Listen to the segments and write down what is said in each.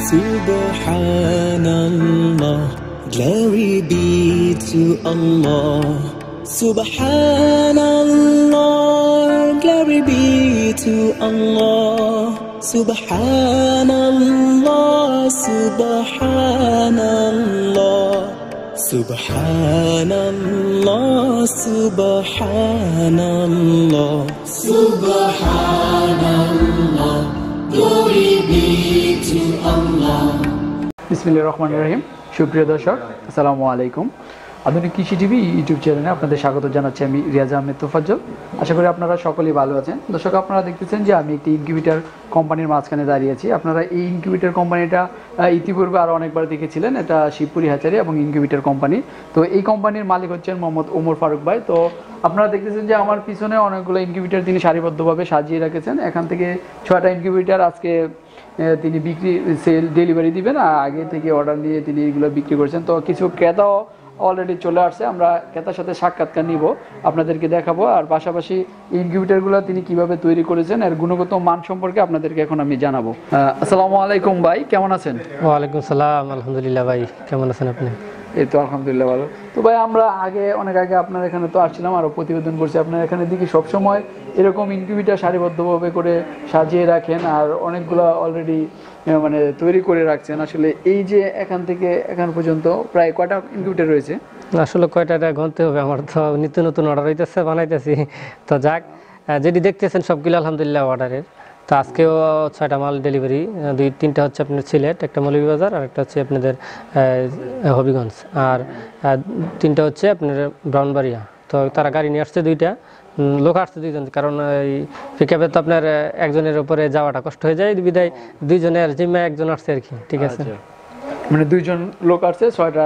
Subhanallah, glory be to Allah. Subhanallah, glory be to Allah. Subhanallah, Subhanallah, Subhanallah, Subhanallah, Subhanallah, glory be to Allah. বিসমিল্লাহির রহমানির রহিম। সুপ্রিয় দর্শক, আসসালামু আলাইকুম। আধুনিক কৃষি টিভি ইউটিউব চ্যানেলে আপনাদের স্বাগত জানাচ্ছি আমি রিয়াজ আহমেদ তোফাজ্জল। আশা করি আপনারা সকলেই ভালো আছেন। দর্শক, আপনারা দেখতেছেন যে আমি একটি ইনকিউবেটর কোম্পানির মাঝখানে দাঁড়িয়েছি। আপনারা এই ইনকিউবেটর কোম্পানিটা ইতিপূর্বে আরও অনেকবার দেখেছিলেন। এটা শিবপুরি হ্যাচারি এবং ইনকিউবেটর কোম্পানি। তো এই কোম্পানির মালিক হচ্ছেন মোহাম্মদ ওমর ফারুক ভাই। তো আপনারা দেখতেছেন যে আমার পিছনে অনেকগুলো ইনকিউবেটর তিনি সারিবদ্ধভাবে সাজিয়ে রেখেছেন। এখান থেকে 6টা ইনকিউবেটর আজকে তিনি ডেলিভারি দিবেন। আগে থেকে অর্ডার নিয়ে তিনি এগুলো বিক্রি করছেন। তো কিছু ক্রেতাও অলরেডি চলে আসছে। আমরা ক্রেতার সাথে সাক্ষাৎকার নিব, আপনাদেরকে দেখাবো। আর পাশাপাশি ইনকিউবেটরগুলো তিনি কিভাবে তৈরি করেছেন এর গুণগত মান সম্পর্কে আপনাদেরকে এখন আমি জানাবো। আসসালামু আলাইকুম ভাই, কেমন আছেন? ওয়ালাইকুম সালাম, আলহামদুলিল্লাহ। ভাই কেমন আছেন আপনি? এই তো আলহামদুলিল্লাহ ভালো। তো ভাই, আমরা অনেক আগে আপনার এখানে তো আসছিলাম, আরও প্রতিবেদন করছি। আপনার এখানে দেখি সবসময় এরকম ইনকিউবেটর সারিবদ্ধভাবে করে সাজিয়ে রাখেন আর অনেকগুলো অলরেডি মানে তৈরি করে রাখছেন। আসলে এই যে এখান থেকে এখান পর্যন্ত প্রায় কয়টা ইনকিউবেটর রয়েছে? আসলে কয়টা গণতে হবে, আমার তো নিত্য নতুন অর্ডার হইতেছে, বানাইতেছি। তো যাক, যেটি দেখতেছেন সবগুলো আলহামদুলিল্লাহ অর্ডারের। তো আজকেও 6টা মাল ডেলিভারি, 2-3টা হচ্ছে আপনার সিলেট, একটা মৌলভীবাজার, আর একটা হচ্ছে আপনাদের হবিগঞ্জ, আর 3টা হচ্ছে আপনার ব্রাউনবাড়িয়া। তো তারা গাড়ি নিয়ে আসছে 2টা, লোক আসছে 2জন, কারণ এই পিকআপে তো আপনার একজনের উপরে যাওয়াটা কষ্ট হয়ে যায়, বিদায় 2জনের জিম্মা একজন আসছে আর কি। ঠিক আছে, মানে 2জন লোক আসছে 6টা।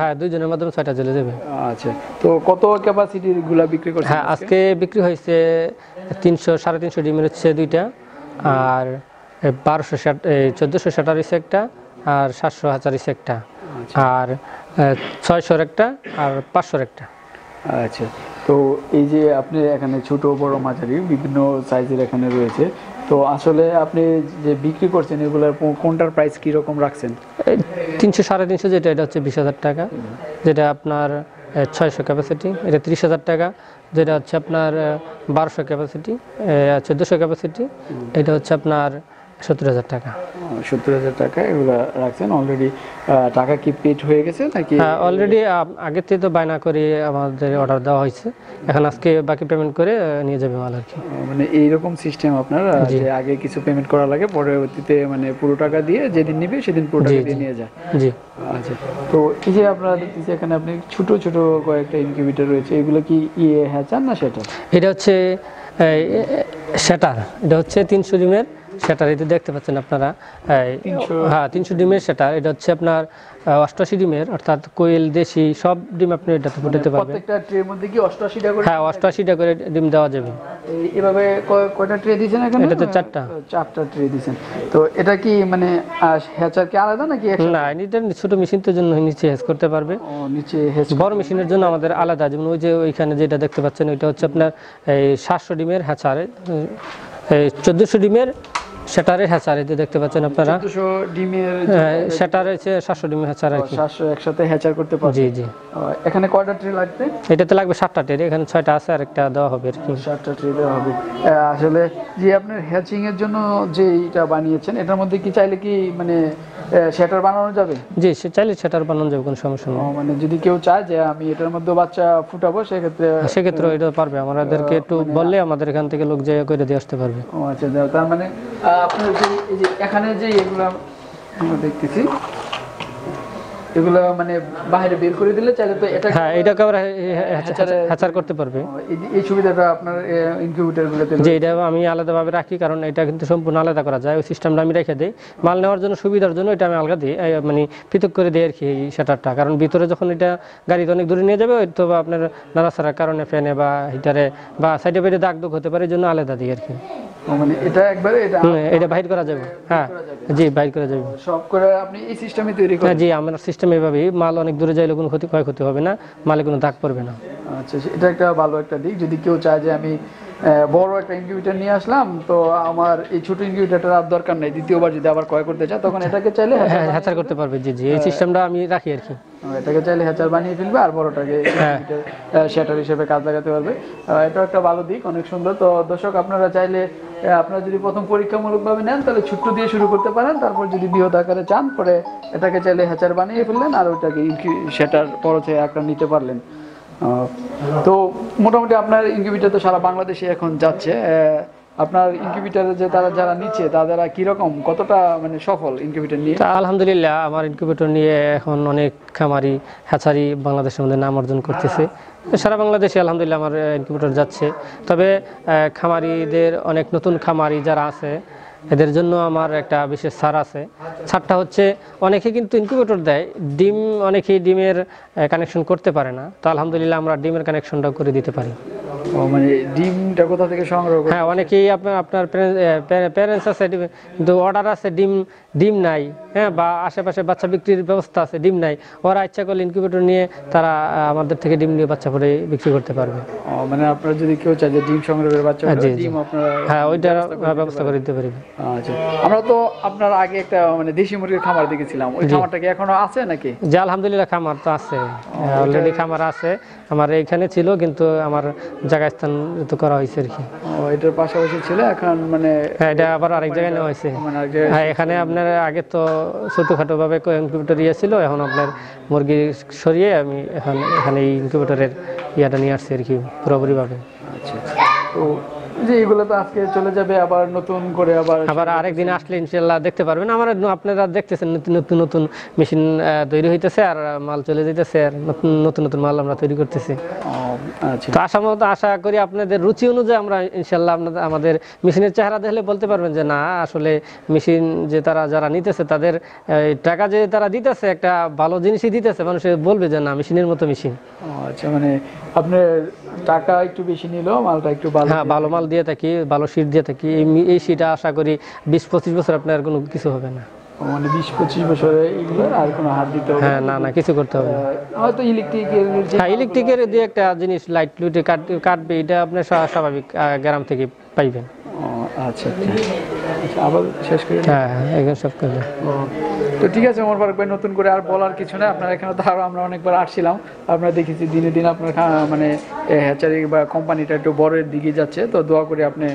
হ্যাঁ, 2জনের মাধ্যমে 6টা চলে যাবে। আচ্ছা, তো কত ক্যাপাসিটির গুলা বিক্রি করছেন? হ্যাঁ, আজকে বিক্রি হয়েছে 300-350 ডিমের হচ্ছে 2টা, আর 1460 হয়েছে একটা, আর 700 হাজার হয়েছে একটা, আর 600 একটা, আর 500 একটা। আচ্ছা, তো এই যে আপনি এখানে ছোট বড় মাঝারি বিভিন্ন সাইজের এখানে রয়েছে, তো আসলে আপনি যে বিক্রি করছেন এগুলোর কোনটার প্রাইস কীরকম রাখছেন? 300-350 যেটা, এটা হচ্ছে 20,000 টাকা। যেটা আপনার 600 ক্যাপাসিটি, এটা 30,000 টাকা। যেটা হচ্ছে আপনার 1200 ক্যাপাসিটি, 1400 ক্যাপাসিটি, এটা হচ্ছে আপনার 70,000 টাকা। 70,000 টাকা এগুলো রাখছেন। অলরেডি টাকা কি পেড হয়ে গেছে নাকি? হ্যাঁ, অলরেডি আগে থেকে তো বায়না করে আমাদের অর্ডার দেওয়া হয়েছে, এখন আজকে বাকি পেমেন্ট করে নিয়ে যাবে মাল আর কি। মানে এইরকম সিস্টেম আপনার, যে আগে কিছু পেমেন্ট করা লাগে, পরবর্তীতে মানে পুরো টাকা দিয়ে যেদিন নিবে সেদিন পুরো টাকা দিয়ে নিয়ে যায়? জি। আচ্ছা, তো এই যে আপনারা দেখতেছি এখানে আপনি ছোট ছোট কয়েকটা ইনকিউবেটর রয়েছে, এগুলো কি হ্যাচার না সেটা? এটা হচ্ছে সেটার, এটা হচ্ছে 300 ডিমের সেটার। এটা দেখতে পাচ্ছেন আপনারা, হ্যাঁ 300 ডিমের সেটার। এটা হচ্ছে আপনার 88 ডিমের, অর্থাৎ কোয়েল দেশি সব ডিম আপনি এটাতে ফুটাতে পারবেন। প্রত্যেকটা ট্রের মধ্যে কি 88টা করে? হ্যাঁ, 88টা করে ডিম দেওয়া যাবে। এইভাবে কয়টা ট্রে দিয়েছেন এখানে? এটাতে 4টা ট্রে দিয়েছেন। তো এটা কি মানে হ্যাচার কি আলাদা নাকি? না, এটা ছোট মেশিনদের জন্য নিচে হেজ করতে পারবে। নিচে হেজ। বড় মেশিনের জন্য আমাদের আলাদা, যেমন ওই যে ওইখানে যেটা দেখতে পাচ্ছেন ওইটা হচ্ছে আপনার এই 700 ডিমের হ্যাচারে, 1400 ডিমের সেটারের হ্যাচার। এই যে দেখতে পাচ্ছেন আপনারা 1400 ডিমের সেটার হচ্ছে 700 ডিমের হ্যাচার আর কি। 700 একসাথে হ্যাচার করতে পারবে? জি জি। এখানে কয়টা ট্রে লাগবে? এটাতে লাগবে 7টা ট্রে, এখানে 6টা আছে আর একটা দেওয়া হবে আর কি। 7টা ট্রে দেওয়া হবে। আসলে যে আপনার হ্যাচিং এর জন্য যে এটা বানিয়েছেন, এটার মধ্যে কি চাইলে কি মানে সেটার বানানো যাবে? জি, সে চাইলে সেটার বানানো যাবে, কোনো সমস্যা নেই। মানে যদি কেউ চায় যে আমি এটার মধ্যে বাচ্চা ফুটাবো, সেক্ষেত্রে এটা পারবে। আমাদেরকে একটু বললে আমাদের এখান থেকে লোক যায় করে দিয়ে আসতে পারবে। ও আচ্ছা, তার মানে আপনার এই যে এখানে যে এগুলো আমরা দেখতেছি, এগুলো মানে বাইরে বের করে দিলে চাইলে তো এটা, হ্যাঁ, এটাকে আবার হ্যাচার করতে পারবে। এই সুবিধাটা আপনার ইনকিউবেটরগুলোতে? যে এটা আমি আলাদাভাবে রাখি, কারণ এটা কিন্তু সম্পূর্ণ আলাদা করা যায়। ওই সিস্টেমটা আমি রেখে দিই, মাল নেওয়ার জন্য সুবিধার জন্য এটা আমি আলাদা দিই, মানে পৃথক করে দিই আর কি এই সেটারটা। কারণ ভিতরে যখন এটা গাড়িতে অনেক দূরে নিয়ে যাবে, হয়তো বা আপনার নাড়াচাড়ার কারণে ফ্যানে বা হিটারে বা সাইডে বাইরে দাগ হতে পারে, এই জন্য আলাদা দিই আর কি। মানে এটা একবারে এটা বাইর করা যাবে? হ্যাঁ জি, বাইর করা যাবে সব করে। আপনি এই সিস্টেমে তৈরি করেন? হ্যাঁ জি, আমার সিস্টেম এভাবেই। মাল অনেক দূরে যাইলে কোনো ক্ষয়ক্ষতি হবে না, মালে কোনো দাগ পড়বে না। আচ্ছা, এটা একটা ভালো একটা দিক। যদি কেউ চায় যে আমি বড় একটা ইনকিউবেটর নিয়ে আসলাম, তো আমার এই ছোট ইনকিউবেটরটার আর দরকার নেই, দ্বিতীয়বার যদি আবার ক্রয় করতে চায় তখন এটাকে চাইলে হ্যাঁ হ্যাচার করতে পারবে। জি জি, এই সিস্টেমটা আমি রাখি আর কি। এটাকে চাইলে হ্যাচার বানিয়ে ফেলবে আর বড়টাকে শ্যাটার হিসেবে কাজ লাগাতে পারবে। এটা একটা ভালো দিক, অনেক সুন্দর। তো দর্শক, আপনারা চাইলে আপনারা যদি প্রথম পরীক্ষামূলকভাবে নেন তাহলে ছোট্ট দিয়ে শুরু করতে পারেন, তারপর যদি বৃহৎ আকারে চান পরে এটাকে চাইলে হ্যাচার বানিয়ে ফেললেন আর ওইটাকে শ্যাটার পরতে আকার নিতে পারলেন। তো মোটামুটি আপনার ইনকিউবেটর তো সারা বাংলাদেশে এখন যাচ্ছে। আপনার ইনকিউবেটরে যে তারা যারা নিচ্ছে তারা কিরকম, কতটা মানে সফল ইনকিউবেটর নিয়ে? আলহামদুলিল্লাহ, আমার ইনকিউবেটর নিয়ে এখন অনেক খামারি হ্যাচারি বাংলাদেশের মধ্যে নাম অর্জন করতেছে। সারা বাংলাদেশে আলহামদুলিল্লাহ আমার ইনকিউবেটর যাচ্ছে। তবে খামারিদের, অনেক নতুন খামারি যারা আছে এদের জন্য আমার একটা বিশেষ ছাড় আছে। ছাড়টা হচ্ছে, অনেকে কিন্তু ইনকিউবেটর দেয়, ডিম অনেকেই ডিমের কানেকশন করতে পারে না, তো আলহামদুলিল্লাহ আমরা ডিমের কানেকশনটাও করে দিতে পারি। মানে ডিমটা কোথা থেকে সংগ্রহ করেন? হ্যাঁ, অনেকেই আপনার প্যারেন্টস আছে কিন্তু অর্ডার আছে, ডিম নাই, হ্যাঁ, বা আশেপাশে বাচ্চা বিক্রির ব্যবস্থা আছে, ডিম নাই, ওরা ইচ্ছা করলে ইনকিউবেটর নিয়ে তারা আমাদের থেকে ডিম নিয়ে বাচ্চা পরে বিক্রি করতে পারবে। মানে আপনারা যদি কেউ চায় যে ডিম সংগ্রহের বাচ্চা ডিম আপনারা, হ্যাঁ, ওইটার ব্যবস্থা করে দিতে পারি। আচ্ছা, আমরা তো আপনার আগে একটা মানে দেশি মুরগির খামার দেখেছিলাম, ওই খামারটা কি এখনো আছে নাকি? যে আলহামদুলিল্লাহ খামার তো আছে, অলরেডি খামার আছে আমার এইখানে ছিল, কিন্তু আমার জায়গা স্থান তো করা হয়েছে আর কি। এটার পাশাপাশি ছিল, এখন মানে হ্যাঁ, এটা আবার আরেক জায়গায় নেওয়া হয়েছে। হ্যাঁ, এখানে আপনার আগে তো ছোটখাটো ভাবে ইনকিউবেটর ইয়ে ছিল, এখন আপনার মুরগি সরিয়ে আমি এখন এখানে এই ইনকিউবেটরের ইয়াটা নিয়ে আসছি আর কি পুরোপুরিভাবে। আচ্ছা, তো যে এগুলো তো আজকে চলে যাবে, আবার নতুন করে আবার আরেকদিন আসলে ইনশাল্লাহ দেখতে পারবেন। আমার আপনারা দেখতেছেন নতুন নতুন মেশিন তৈরি হইতেছে আর মাল চলে যেতেছে, আর নতুন নতুন মাল আমরা তৈরি করতেছি। তো আশা করি আপনাদের রুচি অনুযায়ী আমরা ইনশাল্লাহ আমাদের মেশিনের চেহারা দেখলে বলতে পারবেন যে না, আসলে মেশিন যে যারা নিতেছে তাদের টাকা যে তারা দিতেছে, একটা ভালো জিনিসই দিতেছে, মানুষে বলবে যে না, মেশিনের মতো মেশিন। আচ্ছা, মানে আপনার টাকা একটু বেশি নিল, মালটা একটু ভালো, হ্যাঁ, ভালো মাল দিয়ে থাকি, ভালো শীট দিয়ে থাকি। এই শীটটা আশা করি 20-25 বছর আপনার কোনো কিছু হবে না। মানে 20-25 বছরে এগুলোর আর কোনো হাত দিতে হবে? হ্যাঁ, না কিছু করতে হবে না। হয়তো ইলেকট্রিকের দিয়ে একটা জিনিস লাইট লুটে কাটবে, এটা আপনার স্বাভাবিক গ্রাম থেকে পাইবেন। আচ্ছা, আবার শেষ করে হ্যাঁ একদম সব করে। তো ঠিক আছে ওমর ফারুক ভাই, নতুন করে আর বলার কিছু না। আপনার এখানে তো আরও আমরা অনেকবার আসছিলাম, আপনারা দেখেছি দিনে দিন আপনার মানে হ্যাচারি বা কোম্পানিটা একটু বড়ের দিকে যাচ্ছে। তো দোয়া করি আপনি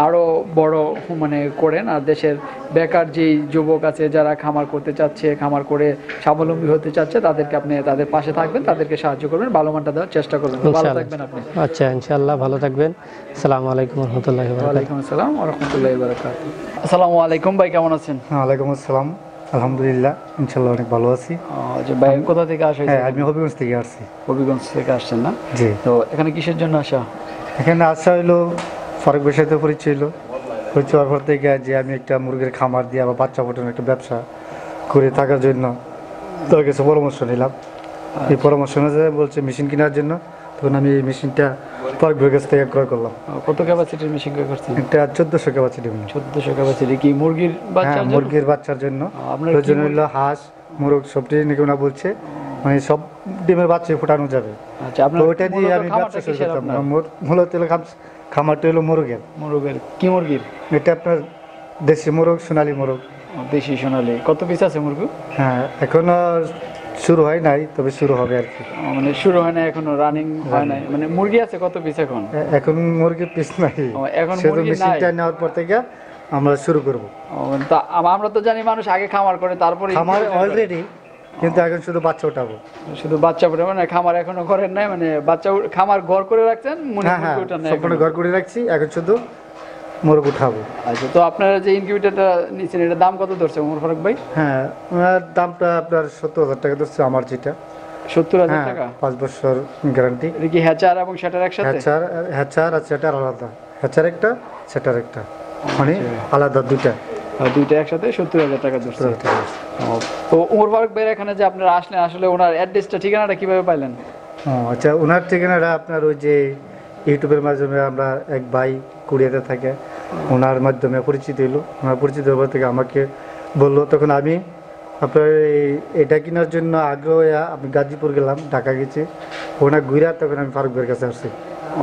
আরও বড় মানে করেন, আর দেশের বেকার যেই যুবক আছে যারা খামার করতে চাচ্ছে, খামার করে স্বাবলম্বী হতে চাচ্ছে, তাদেরকে আপনি তাদের পাশে থাকবেন, তাদেরকে সাহায্য করবেন, ভালো মানটা দেওয়ার চেষ্টা করবেন। ভালো থাকবেন আপনি। আচ্ছা, ইনশাআল্লাহ ভালো থাকবেন। আসসালামু আলাইকুম ওয়া রাহমাতুল্লাহি ওয়া বারাকাতুহু। ওয়ালাইকুম আসসালাম ওয়া রাহমাতুল্লাহি ওয়া বারাকাতুহু। আসসালামু আলাইকুম ভাই, কেমন আছেন? ওয়ালাইকুম আসসালাম, আলহামদুলিল্লাহ, ইনশাল্লাহ অনেক ভালো আছি। যে ভাই কোথা থেকে আসা? হ্যাঁ, আমি হবিগঞ্জ থেকে আসছি। হবিগঞ্জ থেকে আসছেন না? জি। তো এখানে কিসের জন্য আসা? এখানে আসা হইলো ফারুক ভাইয়ের সাথে পরিচয় হইলো, পরিচয় হওয়ার পর থেকে যে আমি একটা মুরগির খামার দিয়ে আবার বাচ্চা ফোটানোর একটা ব্যবসা করে থাকার জন্য তার কাছে পরামর্শ নিলাম। এই পরামর্শ অনুযায়ী বলছে মেশিন কেনার জন্য, তখন আমি এই মেশিনটা ফারুক ভাইয়ের কাছ থেকে ক্রয় করলাম। কত ক্যাপাসিটির মেশিন ক্রয় করছেন? এটা 1400 ক্যাপাসিটি। 1400 ক্যাপাসিটি কি মুরগির বাচ্চার জন্য? মুরগির বাচ্চার জন্য। আপনার ওই জন্য হইলো হাঁস মুরগ সবটি নাকি ওনা বলছে, মানে সব ডিমের বাচ্চা ফোটানো যাবে। আচ্ছা, আপনার ওইটা দিয়ে আমি ব্যবসা শুরু করতাম। মূলত খামারটা হলো মুরগের। মুরগের কি মুরগির? এটা আপনার দেশি মুরগ, সোনালী মুরগ। দেশি সোনালী। কত পিস আছে মুরগি? হ্যাঁ, এখনো শুরু হয় নাই, তবে শুরু হবে আর কি। মানে শুরু হয় না এখনো, রানিং হয় নাই। মানে মুরগি আছে কত পিস এখন? এখন মুরগির পিস নাই, এখন শুধু মেশিনটা নেওয়ার পর থেকে আমরা শুরু করব। তা আমরা তো জানি মানুষ আগে খামার করে তারপরে খামার অলরেডি, কিন্তু এখন শুধু বাচ্চা উঠাবো। শুধু বাচ্চা ফুটে, মানে খামার এখনো করেন নাই? মানে বাচ্চা খামার ঘর করে রাখছেন? হ্যাঁ, সম্পূর্ণ ঘর করে রাখছি, এখন শুধু মুরগ উঠাবো। আচ্ছা, তো আপনারা যে ইনকিউবেটরটা নিচ্ছেন এটার দাম কত ধরছে ওমর ফারুক ভাই? হ্যাঁ, ওনার দামটা আপনার 70,000 টাকা ধরছে আমার যেটা। 70,000 টাকা? 5 বছর গ্যারান্টি। এটা কি হ্যাচার এবং সেটার একসাথে? হ্যাচার আর সেটার আলাদা, হ্যাচার একটা সেটার একটা, মানে আলাদা দুইটা একসাথে 70,000 টাকা ধরছে। তো ওমর ফারুক ভাই এখানে যে আপনারা আসলেন, আসলে ওনার অ্যাড্রেসটা, ঠিকানাটা কিভাবে পাইলেন? আচ্ছা, ওনার ঠিকানাটা আপনার ওই যে ইউটিউবের মাধ্যমে আমরা এক ভাই কুড়িয়াতে থাকে, ওনার মাধ্যমে পরিচিত হইলো। ওনার পরিচিত হওয়ার থেকে আমাকে বললো, তখন আমি আপনার এটা কেনার জন্য আগ্রহ হয়ে আমি গাজীপুর গেলাম, ঢাকা গেছি, ওনার ঘুরা তখন আমি ফারুক ভাইয়ের কাছে আসছি।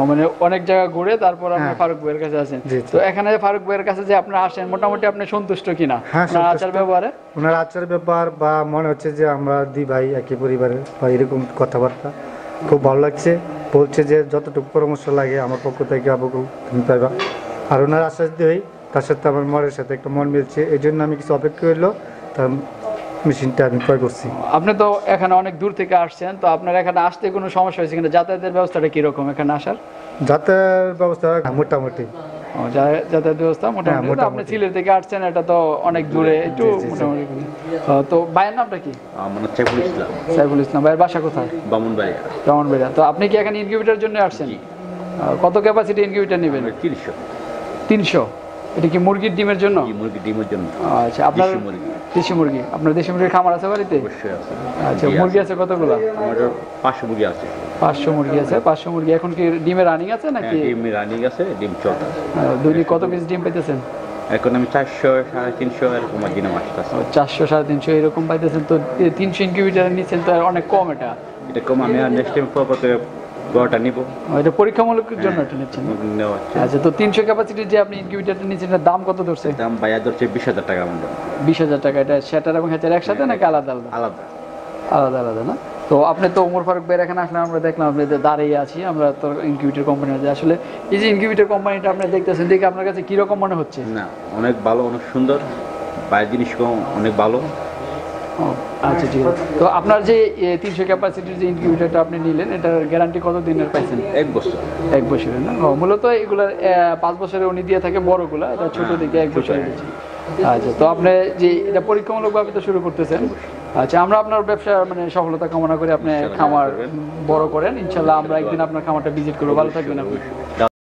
মানে অনেক জায়গা ঘুরে তারপর আপনি হ্যাঁ। ফারুক ভাইয়ের কাছে আছেন। জি, জি। তো এখানে ফারুক ভাইয়ের কাছে যে আপনারা আসেন মোটামুটি আপনি সন্তুষ্ট কিনা হ্যাঁ, আপনার সন্তুষ্ট। আচার ব্যবহারে? ওনার আচারের ব্যাপার বা মনে হচ্ছে যে আমরা দুই ভাই একই পরিবারের বা এরকম কথাবার্তা খুব ভালো লাগছে। বলছে যে যতটুকু পরামর্শ লাগে আমার পক্ষ থেকে আপনাকে তুমি পাইবা। আর ওনার আশ্বাস দিই তার সাথে আমার মনের সাথে একটা মন মিলছে, এই জন্য আমি কিছু অপেক্ষা করলো তার মেশিনটা আমি ক্রয় করছি। আপনি তো এখানে অনেক দূর থেকে আসছেন, তো আপনার এখানে আসতে কোনো সমস্যা হয়েছে কিনা? যাতায়াতের ব্যবস্থাটা কিরকম এখানে আসার? যাতায়াত ব্যবস্থা মোটামুটি। যাতায়াত ব্যবস্থা মোটামুটি। তো আপনি মোটামুটি। সিলেট থেকে আসছেন, এটা তো অনেক দূরে, একটু মোটামুটি। তো ভাইয়ের নামটা কি? আমার নাম সাইফুল ইসলাম, সাইফুল ইসলাম। ভাইয়ের বাসা কোথায়? বামুনবাড়িয়া। ব্রাহ্মণবাড়িয়া। তো আপনি কি এখানে ইনকিউবেটরের জন্য আসছেন? কত ক্যাপাসিটি ইনকিউবেটর নেবেন? 300 300। এটা কি মুরগির ডিমের জন্য? মুরগি ডিমের জন্য। আচ্ছা, আপনার দেশি মুরগি। দেশি মুরগি। আপনার দেশি মুরগির খামার আছে বাড়িতে? অবশ্যই আছে। আচ্ছা, মুরগি আছে কতগুলো? আমার 500 মুরগি আছে। 500 মুরগি আছে। 500 মুরগি এখন কি ডিমে রানিং আছে নাকি? ডিম রানিং আছে, ডিম চলতেছে। দৈনিক কত পিস ডিম পাইতেছেন? এখন আমি 400 350 এরকম দিনে আসতেছে। 400 350 এরকম পাইতেছেন। তো 300 ইনকিউবেটর নিচ্ছেন, তো অনেক কম এটা। এটা কম, আমি আর নেক্সট টাইম পরবর্তী বড়টা নিব। এটা পরীক্ষামূলকের জন্য এটা নিচ্ছেন। নেওয়া হচ্ছে। আচ্ছা, তো 300 ক্যাপাসিটির যে আপনি ইনকিউবেটরটা নিচ্ছেন, এটার দাম কত ধরছে? দাম বাইরে ধরছে 20,000 টাকা আমাদের। 20,000 টাকা। এটা সেটার এবং হ্যাচার একসাথে নাকি আলাদা আলাদা? আলাদা। আলাদা আলাদা না? তো আপনি তো ওমর ফারুক ভাইয়ের এখানে আসলে আমরা দেখলাম আপনি যে দাঁড়িয়ে আছি, আমরা তো ইনকিউবেটর কোম্পানি আছে। আসলে এই যে ইনকিউবেটর কোম্পানিটা আপনি দেখতেছেন, দেখে আপনার কাছে কিরকম মনে হচ্ছে? না, অনেক ভালো, অনেক সুন্দর, বাইরের জিনিস অনেক ভালো। ও, আচ্ছা, ঠিক আছে। তো আপনার যে 300 ক্যাপাসিটির যে ইনকিউবেটরটা আপনি নিলেন, এটার গ্যারান্টি কত দিনের পাইছেন? 1 বছর। 1 বছরের না? মূলত এগুলার 5 বছরের উনি দিয়ে থাকে বড়গুলা, এটা ছোট দিকে 1 বছরের দিচ্ছে। আচ্ছা, তো আপনি যে এটা পরীক্ষামূলকভাবে তো শুরু করতেছেন। আচ্ছা, আমরা আপনার ব্যবসা মানে সফলতা কামনা করে আপনি খামার বড় করেন। ইনশাল্লাহ আমরা একদিন আপনার খামারটা ভিজিট করবো। ভালো থাকবেন আপনি।